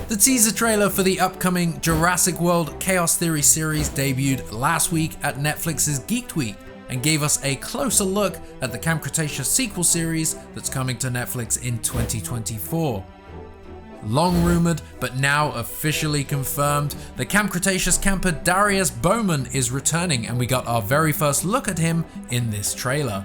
The teaser trailer for the upcoming Jurassic World Chaos Theory series debuted last week at Netflix's Geek Week and gave us a closer look at the Camp Cretaceous sequel series that's coming to Netflix in 2024. Long rumored, but now officially confirmed, the Camp Cretaceous camper Darius Bowman is returning, and we got our very first look at him in this trailer.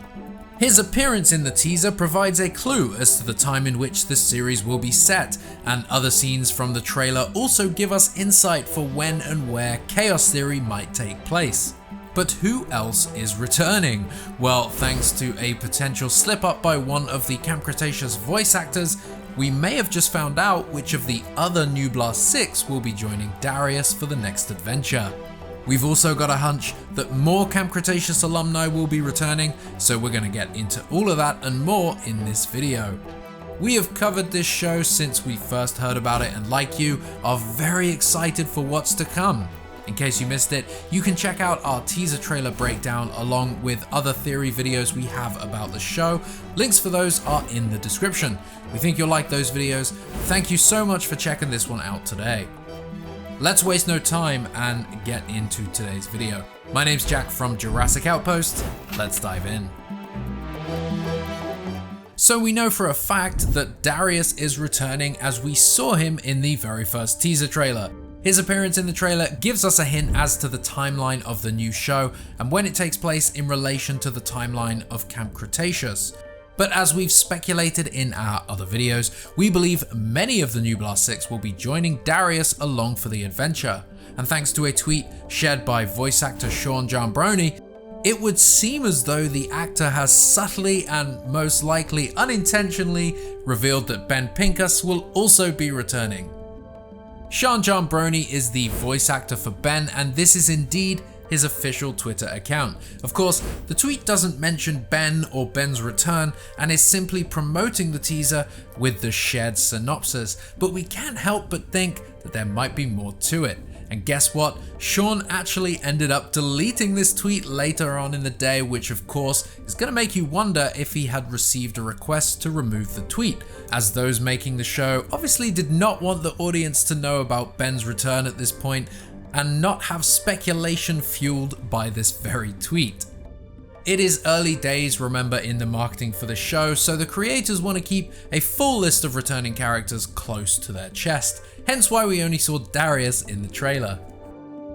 His appearance in the teaser provides a clue as to the time in which this series will be set, and other scenes from the trailer also give us insight for when and where Chaos Theory might take place. But who else is returning? Well, thanks to a potential slip up by one of the Camp Cretaceous voice actors, we may have just found out which of the other New Blast 6 will be joining Darius for the next adventure. We've also got a hunch that more Camp Cretaceous alumni will be returning, so we're going to get into all of that and more in this video. We have covered this show since we first heard about it, and like you, are very excited for what's to come. In case you missed it, you can check out our teaser trailer breakdown along with other theory videos we have about the show. Links for those are in the description. We think you'll like those videos. Thank you so much for checking this one out today. Let's waste no time and get into today's video. My name's Jack from Jurassic Outpost. Let's dive in. So we know for a fact that Darius is returning, as we saw him in the very first teaser trailer. His appearance in the trailer gives us a hint as to the timeline of the new show and when it takes place in relation to the timeline of Camp Cretaceous. But as we've speculated in our other videos, we believe many of the New Blast 6 will be joining Darius along for the adventure. And thanks to a tweet shared by voice actor Sean Giambroni, it would seem as though the actor has subtly and most likely unintentionally revealed that Ben Pincus will also be returning. Sean Giambroni is the voice actor for Ben, and this is indeed his official Twitter account. Of course, the tweet doesn't mention Ben or Ben's return and is simply promoting the teaser with the shared synopsis, but we can't help but think that there might be more to it. And guess what? Sean actually ended up deleting this tweet later on in the day, which of course is going to make you wonder if he had received a request to remove the tweet, as those making the show obviously did not want the audience to know about Ben's return at this point and not have speculation fueled by this very tweet. It is early days, remember, in the marketing for the show, so the creators want to keep a full list of returning characters close to their chest, hence why we only saw Darius in the trailer.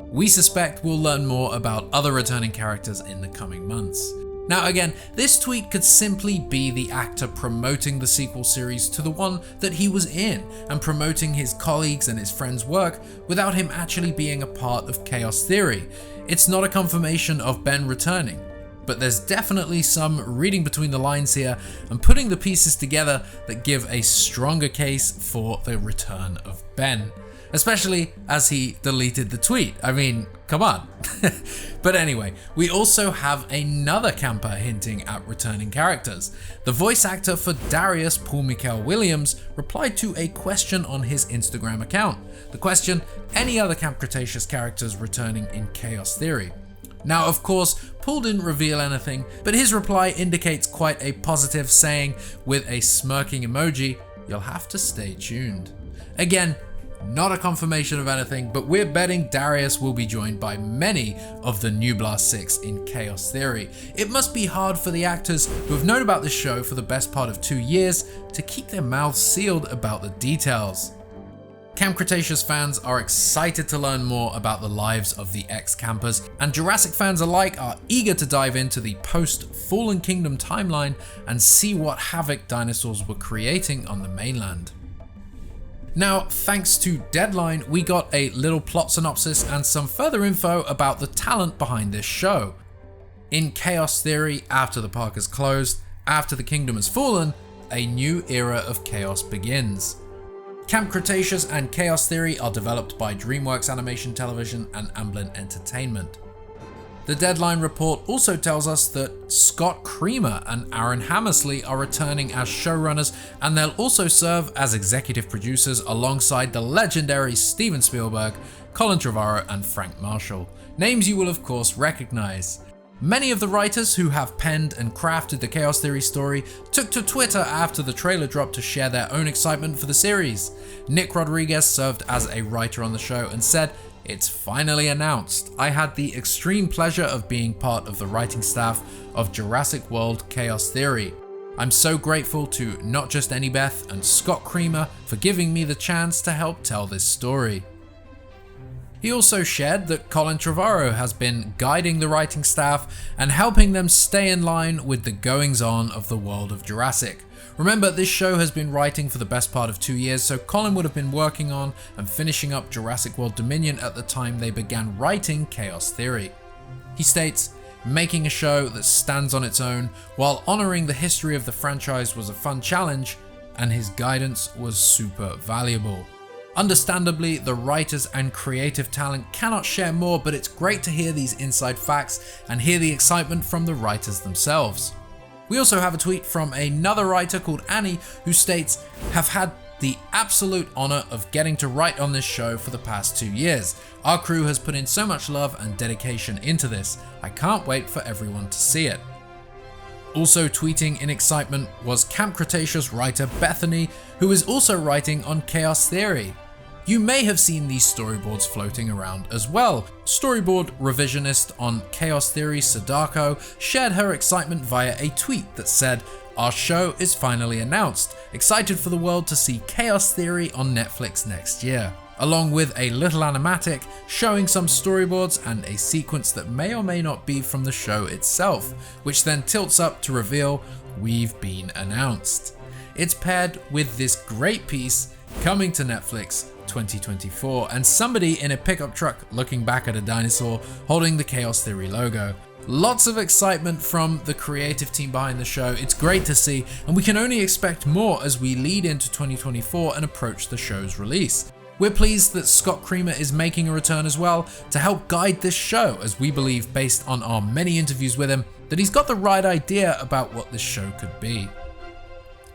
We suspect we'll learn more about other returning characters in the coming months. Now again, this tweet could simply be the actor promoting the sequel series to the one that he was in and promoting his colleagues and his friends' work without him actually being a part of Chaos Theory. It's not a confirmation of Ben returning, but there's definitely some reading between the lines here and putting the pieces together that give a stronger case for the return of Ben, especially as he deleted the tweet. I mean, come on. But anyway, we also have another camper hinting at returning characters. The voice actor for Darius, Paul Michael Williams, replied to a question on his Instagram account. The question: any other Camp Cretaceous characters returning in Chaos Theory? Now, of course, Paul didn't reveal anything, but his reply indicates quite a positive, saying with a smirking emoji, "You'll have to stay tuned." Again, not a confirmation of anything, but we're betting Darius will be joined by many of the New Blast 6 in Chaos Theory. It must be hard for the actors who have known about this show for the best part of 2 years to keep their mouths sealed about the details. Camp Cretaceous fans are excited to learn more about the lives of the ex-campers, and Jurassic fans alike are eager to dive into the post-Fallen Kingdom timeline and see what havoc dinosaurs were creating on the mainland. Now, thanks to Deadline, we got a little plot synopsis and some further info about the talent behind this show. In Chaos Theory, after the park is closed, after the kingdom has fallen, a new era of chaos begins. Camp Cretaceous and Chaos Theory are developed by DreamWorks Animation Television and Amblin Entertainment. The Deadline report also tells us that Scott Creamer and Aaron Hammersley are returning as showrunners, and they'll also serve as executive producers alongside the legendary Steven Spielberg, Colin Trevorrow and Frank Marshall, names you will of course recognize. Many of the writers who have penned and crafted the Chaos Theory story took to Twitter after the trailer dropped to share their own excitement for the series. Nick Rodriguez served as a writer on the show and said, "It's finally announced. I had the extreme pleasure of being part of the writing staff of Jurassic World Chaos Theory. I'm so grateful to not just Annabeth and Scott Creamer for giving me the chance to help tell this story." He also shared that Colin Trevorrow has been guiding the writing staff and helping them stay in line with the goings-on of the world of Jurassic. Remember, this show has been writing for the best part of 2 years, so Colin would have been working on and finishing up Jurassic World Dominion at the time they began writing Chaos Theory. He states, "Making a show that stands on its own while honouring the history of the franchise was a fun challenge, and his guidance was super valuable. Understandably, the writers and creative talent cannot share more, but it's great to hear these inside facts and hear the excitement from the writers themselves." We also have a tweet from another writer called Annie who states, "Have had the absolute honour of getting to write on this show for the past 2 years. Our crew has put in so much love and dedication into this. I can't wait for everyone to see it." Also tweeting in excitement was Camp Cretaceous writer Bethany, who is also writing on Chaos Theory. You may have seen these storyboards floating around as well. Storyboard revisionist on Chaos Theory Sadako shared her excitement via a tweet that said, "Our show is finally announced. Excited for the world to see Chaos Theory on Netflix next year," along with a little animatic showing some storyboards and a sequence that may or may not be from the show itself, which then tilts up to reveal, "We've been announced." It's paired with this great piece coming to Netflix 2024 and somebody in a pickup truck looking back at a dinosaur holding the Chaos Theory logo. Lots of excitement from the creative team behind the show. It's great to see, and we can only expect more as we lead into 2024 and approach the show's release. We're pleased that Scott Creamer is making a return as well to help guide this show, as we believe, based on our many interviews with him, that he's got the right idea about what this show could be.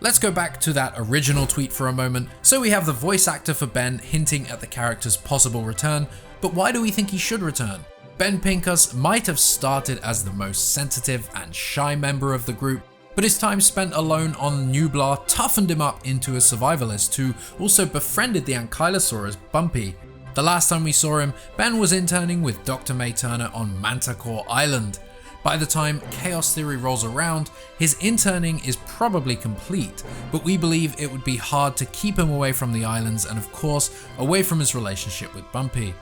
Let's go back to that original tweet for a moment. So we have the voice actor for Ben hinting at the character's possible return, but why do we think he should return? Ben Pincus might have started as the most sensitive and shy member of the group, but his time spent alone on Nublar toughened him up into a survivalist who also befriended the Ankylosaurus Bumpy. The last time we saw him, Ben was interning with Dr. May Turner on Manticore Island. By the time Chaos Theory rolls around, his interning is probably complete, but we believe it would be hard to keep him away from the islands and of course, away from his relationship with Bumpy.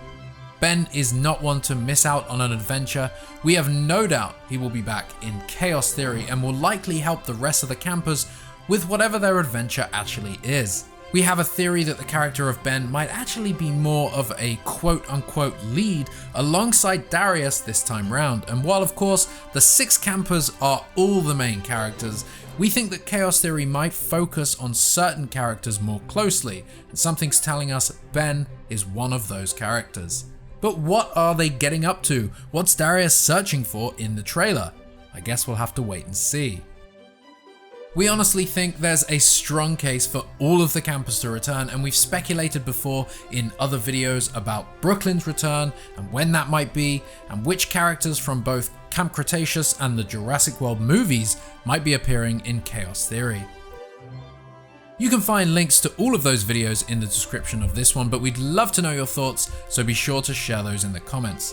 Ben is not one to miss out on an adventure. We have no doubt he will be back in Chaos Theory and will likely help the rest of the campers with whatever their adventure actually is. We have a theory that the character of Ben might actually be more of a quote-unquote lead alongside Darius this time round, and while of course the 6 campers are all the main characters, we think that Chaos Theory might focus on certain characters more closely, and something's telling us Ben is one of those characters. But what are they getting up to? What's Darius searching for in the trailer? I guess we'll have to wait and see. We honestly think there's a strong case for all of the campers to return, and we've speculated before in other videos about Brooklyn's return and when that might be, and which characters from both Camp Cretaceous and the Jurassic World movies might be appearing in Chaos Theory. You can find links to all of those videos in the description of this one, but we'd love to know your thoughts, so be sure to share those in the comments.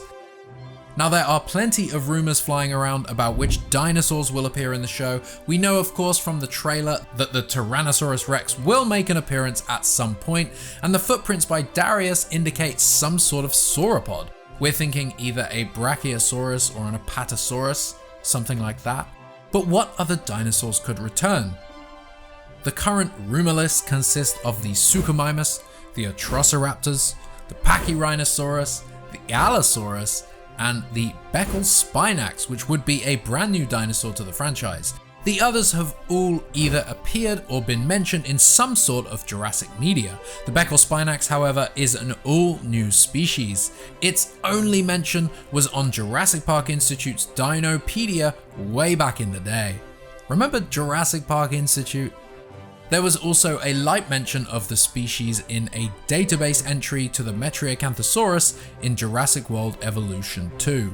Now, there are plenty of rumors flying around about which dinosaurs will appear in the show. We know, of course, from the trailer that the Tyrannosaurus Rex will make an appearance at some point, and the footprints by Darius indicate some sort of sauropod. We're thinking either a Brachiosaurus or an Apatosaurus, something like that. But what other dinosaurs could return? The current rumor list consists of the Suchomimus, the Atrociraptors, the Pachyrhinosaurus, the Allosaurus, and the Beckel Spinax, which would be a brand new dinosaur to the franchise. The others have all either appeared or been mentioned in some sort of Jurassic media. The Beckel Spinax, however, is an all-new species. Its only mention was on Jurassic Park Institute's Dinopedia way back in the day. Remember Jurassic Park Institute? There was also a light mention of the species in a database entry to the Metriacanthosaurus in Jurassic World Evolution 2.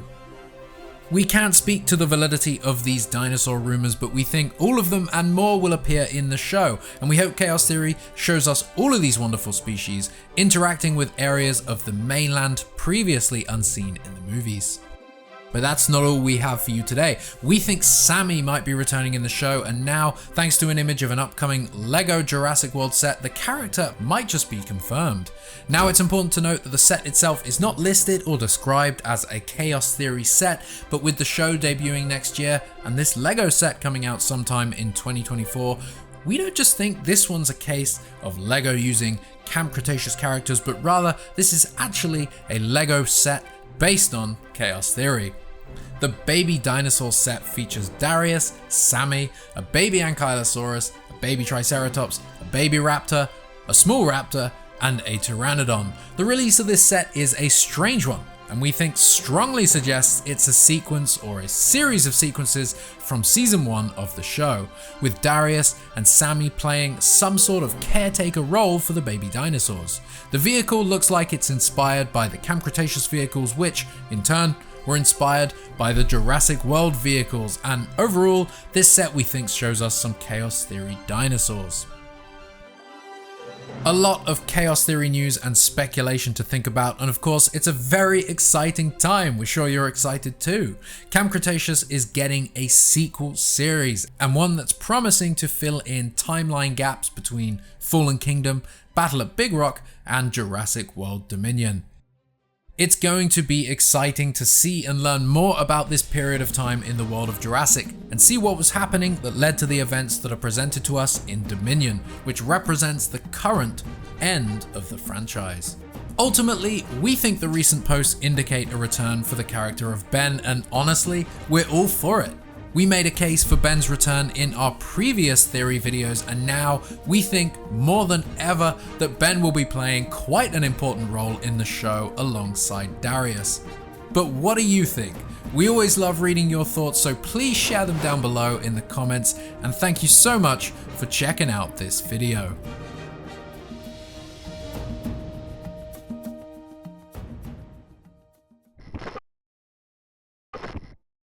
We can't speak to the validity of these dinosaur rumors, but we think all of them and more will appear in the show, and we hope Chaos Theory shows us all of these wonderful species interacting with areas of the mainland previously unseen in the movies. But that's not all we have for you today. We think Sammy might be returning in the show, and now, thanks to an image of an upcoming LEGO Jurassic World set, the character might just be confirmed. Now, it's important to note that the set itself is not listed or described as a Chaos Theory set, but with the show debuting next year and this LEGO set coming out sometime in 2024, we don't just think this one's a case of LEGO using Camp Cretaceous characters, but rather this is actually a LEGO set based on Chaos Theory. The baby dinosaur set features Darius, Sammy, a baby Ankylosaurus, a baby Triceratops, a baby raptor, a small raptor, and a pteranodon. The release of this set is a strange one, and we think strongly suggests it's a sequence or a series of sequences from season 1 of the show, with Darius and Sammy playing some sort of caretaker role for the baby dinosaurs. The vehicle looks like it's inspired by the Camp Cretaceous vehicles, which, in turn, were inspired by the Jurassic World vehicles, and overall, this set we think shows us some Chaos Theory dinosaurs. A lot of Chaos Theory news and speculation to think about, and of course, it's a very exciting time. We're sure you're excited too. Camp Cretaceous is getting a sequel series, and one that's promising to fill in timeline gaps between Fallen Kingdom, Battle at Big Rock, and Jurassic World Dominion. It's going to be exciting to see and learn more about this period of time in the world of Jurassic, and see what was happening that led to the events that are presented to us in Dominion, which represents the current end of the franchise. Ultimately, we think the recent posts indicate a return for the character of Ben, and honestly, we're all for it. We made a case for Ben's return in our previous theory videos, and now we think more than ever that Ben will be playing quite an important role in the show alongside Darius. But what do you think? We always love reading your thoughts, so please share them down below in the comments, and thank you so much for checking out this video.